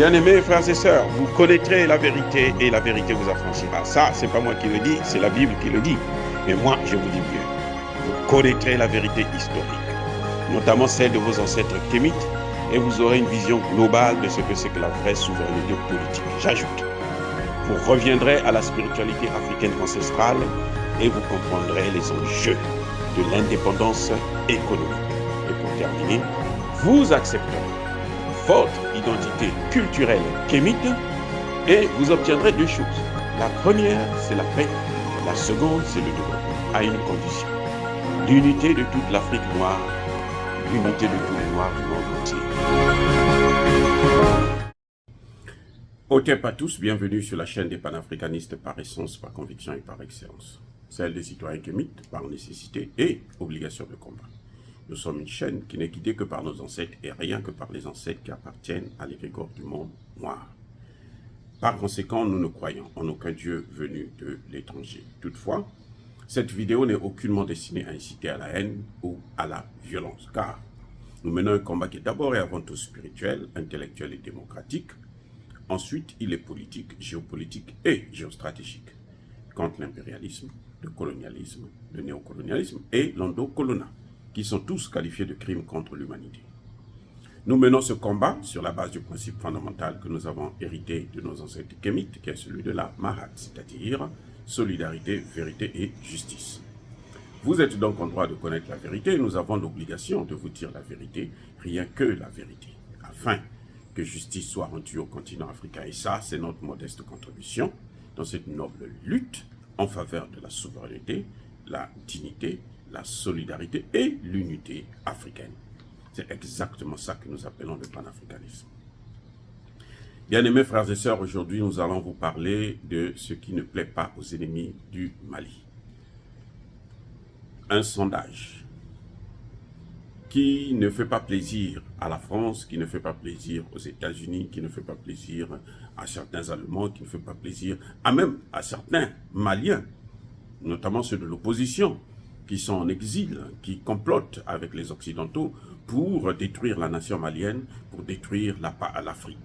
Bien-aimés frères et sœurs, vous connaîtrez la vérité et la vérité vous affranchira. Ça, c'est pas moi qui le dis, c'est la Bible qui le dit. Mais moi, je vous dis mieux. Vous connaîtrez la vérité historique, notamment celle de vos ancêtres kémites, et vous aurez une vision globale de ce que c'est que la vraie souveraineté politique. J'ajoute, vous reviendrez à la spiritualité africaine ancestrale et vous comprendrez les enjeux de l'indépendance économique. Et pour terminer, vous accepterez votre identité culturelle kémite et vous obtiendrez deux choses. La première, c'est la paix. La seconde, c'est le développement, à une condition. L'unité de toute l'Afrique noire, l'unité de tous les Noirs du monde entier. Otep à tous, bienvenue sur la chaîne des panafricanistes par essence, par conviction et par excellence. Celle des citoyens kémites par nécessité et obligation de combat. Nous sommes une chaîne qui n'est guidée que par nos ancêtres et rien que par les ancêtres qui appartiennent à l'égrégore du monde noir. Par conséquent, nous ne croyons en aucun Dieu venu de l'étranger. Toutefois, cette vidéo n'est aucunement destinée à inciter à la haine ou à la violence, car nous menons un combat qui est d'abord et avant tout spirituel, intellectuel et démocratique. Ensuite, il est politique, géopolitique et géostratégique, contre l'impérialisme, le colonialisme, le néocolonialisme et l'endocolonat, qui sont tous qualifiés de crimes contre l'humanité. Nous menons ce combat sur la base du principe fondamental que nous avons hérité de nos ancêtres kémites, qui est celui de la Mahat, c'est-à-dire solidarité, vérité et justice. Vous êtes donc en droit de connaître la vérité et nous avons l'obligation de vous dire la vérité, rien que la vérité, afin que justice soit rendue au continent africain. Et ça, c'est notre modeste contribution dans cette noble lutte en faveur de la souveraineté, la dignité, la solidarité et l'unité africaine. C'est exactement ça que nous appelons le panafricanisme. Bien-aimés frères et sœurs, aujourd'hui nous allons vous parler de ce qui ne plaît pas aux ennemis du Mali. Un sondage qui ne fait pas plaisir à la France, qui ne fait pas plaisir aux États-Unis, qui ne fait pas plaisir à certains Allemands, qui ne fait pas plaisir même à certains Maliens, notamment ceux de l'opposition, qui sont en exil, qui complotent avec les Occidentaux pour détruire la nation malienne, pour détruire l'Afrique.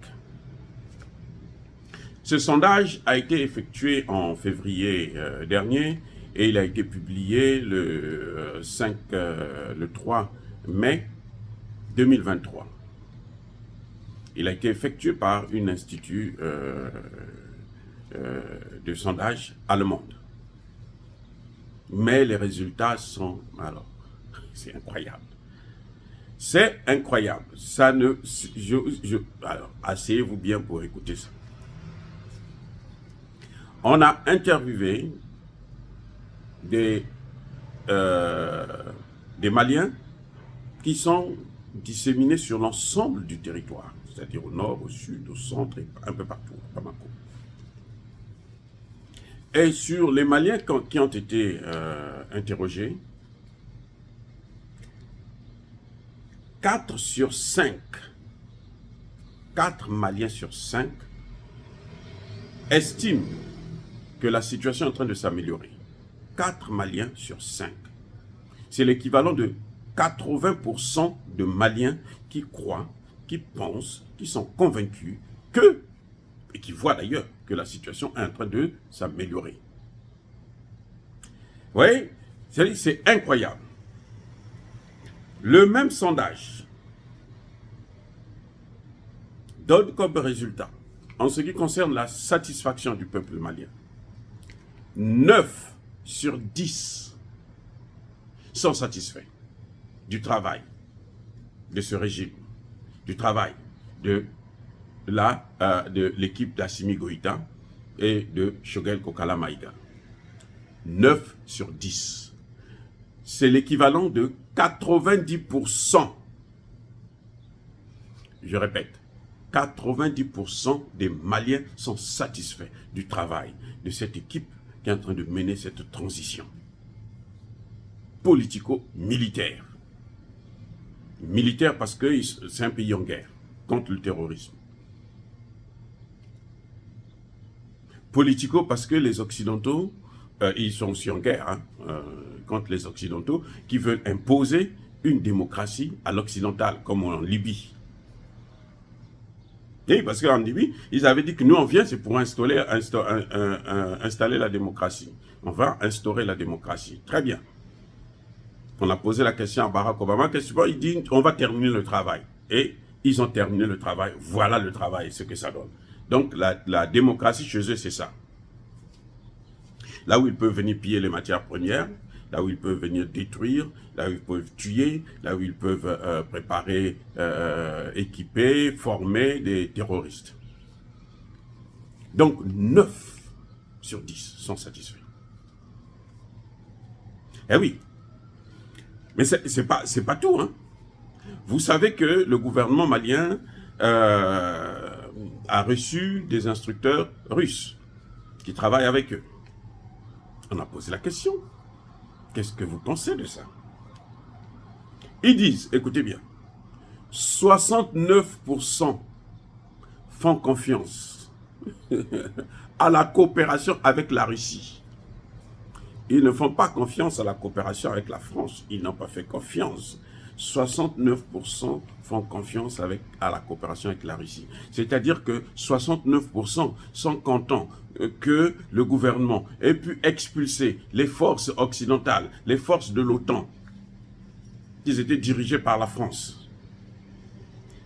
Ce sondage a été effectué en février dernier et il a été publié le 3 mai 2023. Il a été effectué par un institut de sondage allemande. Mais les résultats sont, alors, c'est incroyable. C'est incroyable. Ça ne, alors, asseyez-vous bien pour écouter ça. On a interviewé des Maliens qui sont disséminés sur l'ensemble du territoire, c'est-à-dire au nord, au sud, au centre, et un peu partout, à Bamako. Et sur les Maliens qui ont été interrogés, 4 sur 5, 4 Maliens sur 5 estiment que la situation est en train de s'améliorer. 4 Maliens sur 5. C'est l'équivalent de 80% de Maliens qui croient, qui pensent, qui sont convaincus que, et qui voient d'ailleurs que la situation est en train de s'améliorer. Vous voyez, c'est incroyable. Le même sondage donne comme résultat, en ce qui concerne la satisfaction du peuple malien, 9 sur 10 sont satisfaits du travail de ce régime, du travail de l'équipe d'Assimi Goïta et de Choguel Kokala Maïga. 9 sur 10. C'est l'équivalent de 90%. Je répète, 90% des Maliens sont satisfaits du travail de cette équipe qui est en train de mener cette transition politico-militaire. Militaire parce que c'est un pays en guerre contre le terrorisme. Politico parce que les Occidentaux, ils sont aussi en guerre contre les Occidentaux qui veulent imposer une démocratie à l'occidental, comme en Libye. Et parce qu'en Libye, ils avaient dit que nous, on vient, c'est pour installer la démocratie. On va instaurer la démocratie. Très bien. On a posé la question à Barack Obama. Il dit, on va terminer le travail. Et ils ont terminé le travail. Voilà le travail, ce que ça donne. Donc, la démocratie chez eux, c'est ça. Là où ils peuvent venir piller les matières premières, là où ils peuvent venir détruire, là où ils peuvent tuer, là où ils peuvent préparer, équiper, former des terroristes. Donc 9 sur 10 sont satisfaits. Eh oui, mais c'est pas tout. Hein. Vous savez que le gouvernement malien a reçu des instructeurs russes qui travaillent avec eux. On a posé la question. Qu'est-ce que vous pensez de ça? Ils disent, écoutez bien, 69% font confiance à la coopération avec la Russie. Ils ne font pas confiance à la coopération avec la France. Ils n'ont pas fait confiance. 69% font confiance à la coopération avec la Russie. C'est-à-dire que 69% sont contents que le gouvernement ait pu expulser les forces occidentales, les forces de l'OTAN, qui étaient dirigées par la France.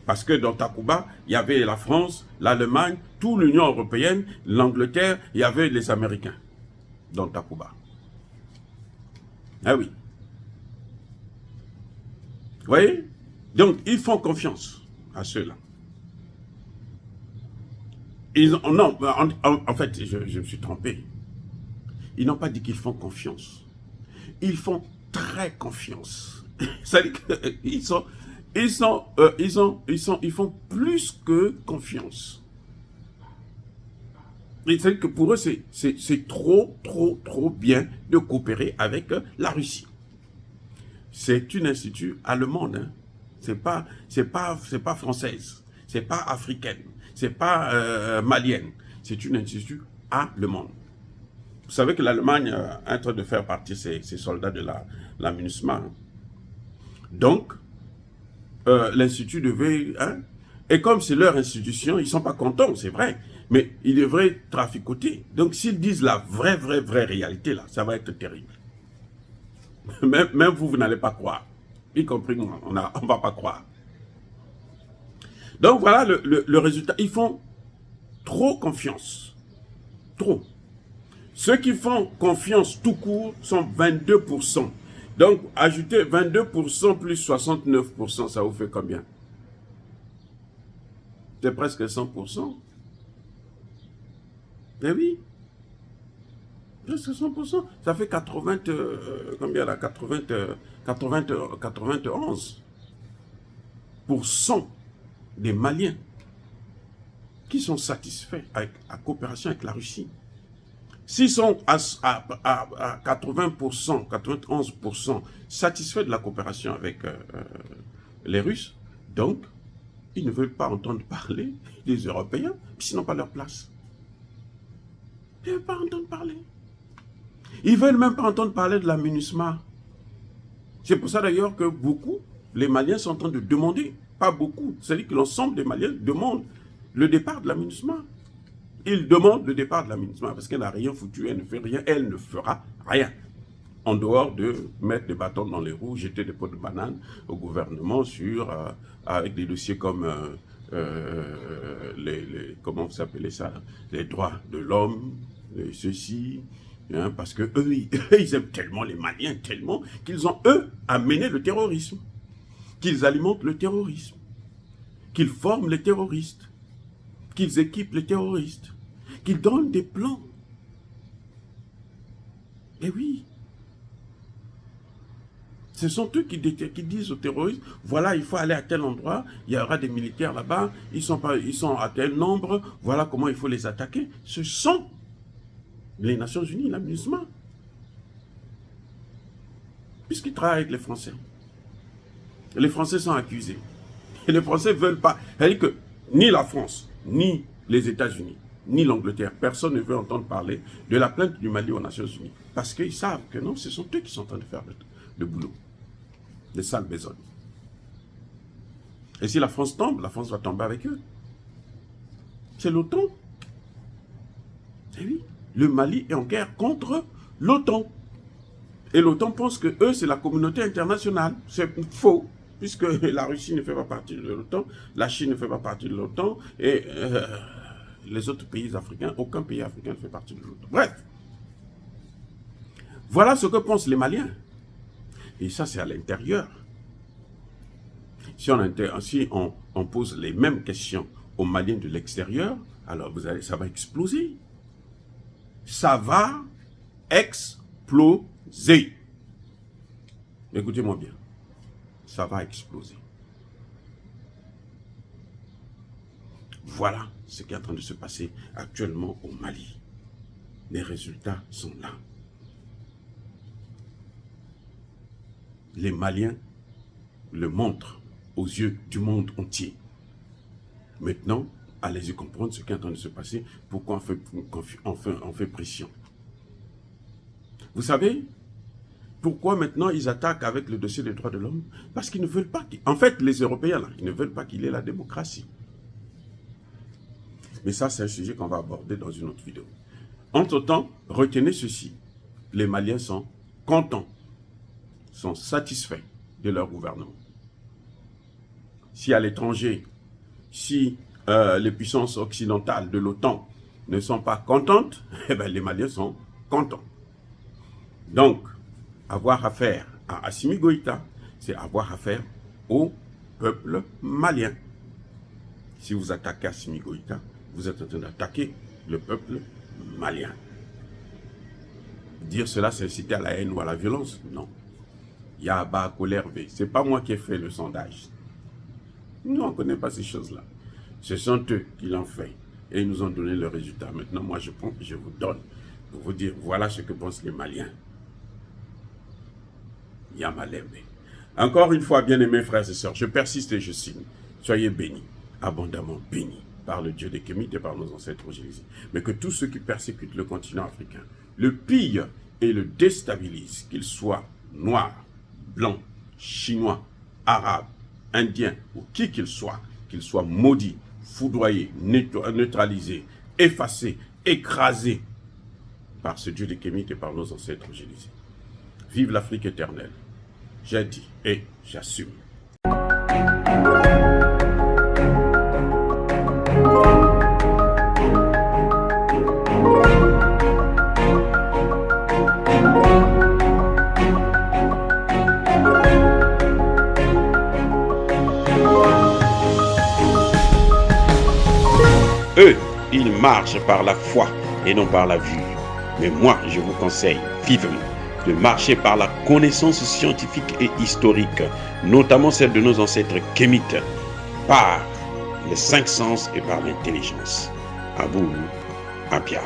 Parce que dans Takuba, il y avait la France, l'Allemagne, toute l'Union européenne, l'Angleterre, il y avait les Américains dans Takuba. Ah oui. Vous voyez? Donc, ils font confiance à ceux-là. Non, en fait, je me suis trompé. Ils n'ont pas dit qu'ils font confiance. Ils font très confiance. C'est-à-dire qu'ils ils font plus que confiance. C'est-à-dire que pour eux, c'est trop bien de coopérer avec la Russie. C'est une institut allemande, hein. C'est pas française, c'est pas africaine, c'est pas malienne, c'est une institut allemande. Vous savez que l'Allemagne est en train de faire partir ses soldats de la MINUSMA. Hein. Donc, l'institut devait... Hein, et comme c'est leur institution, ils ne sont pas contents, c'est vrai, mais ils devraient traficoter. Donc, s'ils disent la vraie réalité, là, ça va être terrible. Même vous n'allez pas croire. Y compris moi, on ne va pas croire. Donc voilà le résultat. Ils font trop confiance. Trop. Ceux qui font confiance tout court sont 22%. Donc ajoutez 22% plus 69%, ça vous fait combien? C'est presque 100%. Eh oui. Presque 100%, ça fait 80, combien là, 91% des Maliens qui sont satisfaits avec la coopération avec la Russie. S'ils sont à 80%, 91% satisfaits de la coopération avec les Russes, donc ils ne veulent pas entendre parler des Européens, puisqu'ils n'ont pas leur place. Ils ne veulent pas entendre parler. Ils ne veulent même pas entendre parler de la MINUSMA. C'est pour ça d'ailleurs que beaucoup, les Maliens sont en train de demander, pas beaucoup, c'est-à-dire que l'ensemble des Maliens demandent le départ de la MINUSMA. Ils demandent le départ de la MINUSMA parce qu'elle n'a rien foutu, elle ne fait rien, elle ne fera rien. En dehors de mettre des bâtons dans les roues, jeter des pots de banane au gouvernement avec des dossiers comme comment vous appelez ça, les droits de l'homme, ceci. Hein, parce que eux, ils aiment tellement les Maliens, tellement qu'ils ont, eux, amené le terrorisme. Qu'ils alimentent le terrorisme. Qu'ils forment les terroristes. Qu'ils équipent les terroristes. Qu'ils donnent des plans. Eh oui. Ce sont eux qui disent aux terroristes, voilà, il faut aller à tel endroit, il y aura des militaires là-bas, ils sont à tel nombre, voilà comment il faut les attaquer. Ce sont les Nations Unies, la MINUSMA, puisqu'ils travaillent avec les Français. Les Français sont accusés. Et les Français ne veulent pas. C'est-à-dire que ni la France, ni les États-Unis, ni l'Angleterre, personne ne veut entendre parler de la plainte du Mali aux Nations Unies. Parce qu'ils savent que non, ce sont eux qui sont en train de faire le boulot. Les sales besognes. Et si la France tombe, la France va tomber avec eux. C'est l'OTAN. Eh oui, le Mali est en guerre contre l'OTAN. Et l'OTAN pense que eux, c'est la communauté internationale. C'est faux, puisque la Russie ne fait pas partie de l'OTAN, la Chine ne fait pas partie de l'OTAN, et les autres pays africains, aucun pays africain ne fait partie de l'OTAN. Bref, voilà ce que pensent les Maliens. Et ça, c'est à l'intérieur. Si on pose les mêmes questions aux Maliens de l'extérieur, alors ça va exploser. Ça va exploser. Écoutez-moi bien. Ça va exploser. Voilà ce qui est en train de se passer actuellement au Mali. Les résultats sont là. Les Maliens le montrent aux yeux du monde entier. Maintenant, allez-y comprendre ce qui est en train de se passer, pourquoi on fait pression. Vous savez, pourquoi maintenant ils attaquent avec le dossier des droits de l'homme? Parce qu'ils ne veulent pas, en fait, les Européens, là, ils ne veulent pas qu'il y ait la démocratie. Mais ça, c'est un sujet qu'on va aborder dans une autre vidéo. Entre-temps, retenez ceci. Les Maliens sont contents, sont satisfaits de leur gouvernement. Si à l'étranger, si les puissances occidentales de l'OTAN ne sont pas contentes, eh bien, les Maliens sont contents. Donc, avoir affaire à Assimi Goïta, c'est avoir affaire au peuple malien. Si vous attaquez Assimi Goïta, vous êtes en train d'attaquer le peuple malien. Dire cela, c'est inciter à la haine ou à la violence? Non. Yaba, colère, c'est pas moi qui ai fait le sondage. Nous, on ne connaît pas ces choses-là. Ce sont eux qui l'ont fait. Et ils nous ont donné le résultat. Maintenant, moi, je vous donne pour vous dire, voilà ce que pensent les Maliens. Yamalembe. Encore une fois, bien-aimés frères et sœurs, je persiste et je signe. Soyez bénis, abondamment bénis, par le Dieu des Kémites et par nos ancêtres Jésus. Mais que tous ceux qui persécutent le continent africain, le pillent et le déstabilisent, qu'ils soient noirs, blancs, chinois, arabes, indiens ou qui qu'ils soient maudits, foudroyés, neutralisés, effacés, écrasés par ce Dieu des Kémites et par nos ancêtres Jésus. Vive l'Afrique éternelle. J'ai dit et j'assume. Eux, ils marchent par la foi et non par la vue. Mais moi, je vous conseille vivement de marcher par la connaissance scientifique et historique, notamment celle de nos ancêtres kémites, par les 5 sens et par l'intelligence. À vous, Abia.